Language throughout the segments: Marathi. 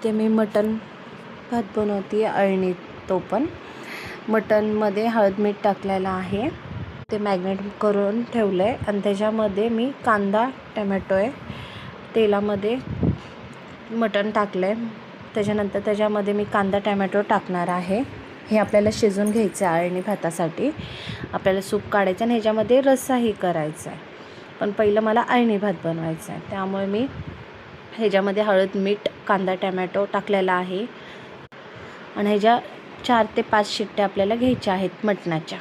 इथे मी मटण भात बनवते अळणी. तो पण मटणमध्ये हळद मीठ टाकलेलं आहे, ते मॅग्नेट करून ठेवलं आहे. आणि त्याच्यामध्ये मी कांदा टमॅटो आहे तेलामध्ये मटण टाकलं आहे. त्याच्यानंतर त्याच्यामध्ये मी कांदा टमॅटो टाकणार आहे. हे आपल्याला शिजवून घ्यायचं आहे. अळणी भातासाठी आपल्याला सूप काढायचं आणि ह्याच्यामध्ये रस्साही करायचा आहे. पण पहिलं मला अळणी भात बनवायचा आहे, त्यामुळे मी ह्याच्यामध्ये हळद मीठ कांदा टमॅटो टाकलेला आहे. आणि ह्याच्या 4 ते 5 शिट्ट्या आपल्याला घ्यायच्या आहेत मटणाच्या.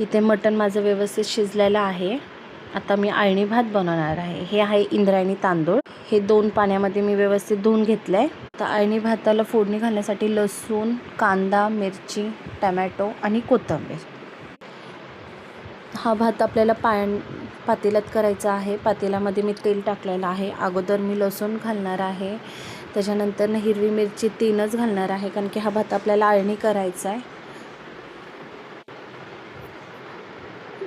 इथे मटण माझं व्यवस्थित शिजलेलं आहे. आता मी अळणी भात बनवणार आहे. हे आहे इंद्रायणी तांदूळ. हे 2 पाण्यामध्ये मी व्यवस्थित धुवून घेतलं आहे. आता अळणी भाताला फोडणी घालण्यासाठी लसूण, कांदा, मिरची, टमॅटो आणि कोथिंबीर. हा भात आपल्याला पातेल्यात करायचा आहे. पातेल्यामध्ये मी तेल टाकलेलं आहे. अगोदर मी लसूण घालणार आहे, त्याच्यानंतर हिरवी मिरची 3च घालणार आहे, कारण की हा भात आपल्याला अळणी करायचा आहे.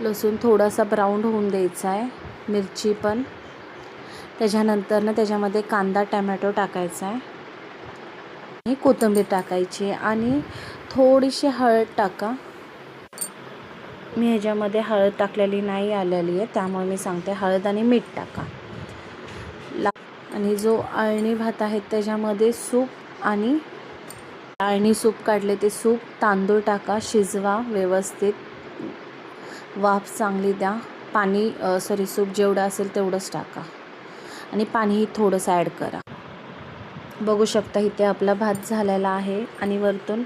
लसूण थोडासा ब्राऊन होऊन द्यायचा आहे, मिरची पण. त्याच्यानंतर त्याच्यामध्ये कांदा टमॅटो टाकायचा आहे आणि कोथिंबीर टाकायची आणि थोडीशी हळद टाका. मी ह्याच्यामध्ये हळद टाकलेली नाही आलेली आहे, त्यामुळे मी सांगते हळद आणि मीठ टाका. आणि जो अळणी भात आहे त्याच्यामध्ये सूप आणि अळणी सूप काढले ते सूप, तांदूळ टाका, शिजवा व्यवस्थित, वाफ चांगली द्या. पाणी सूप जेवढं असेल तेवढंच टाका आणि पाणीही थोडंसं ॲड करा. बघू शकता इथे आपला भात झालेला आहे आणि वरतून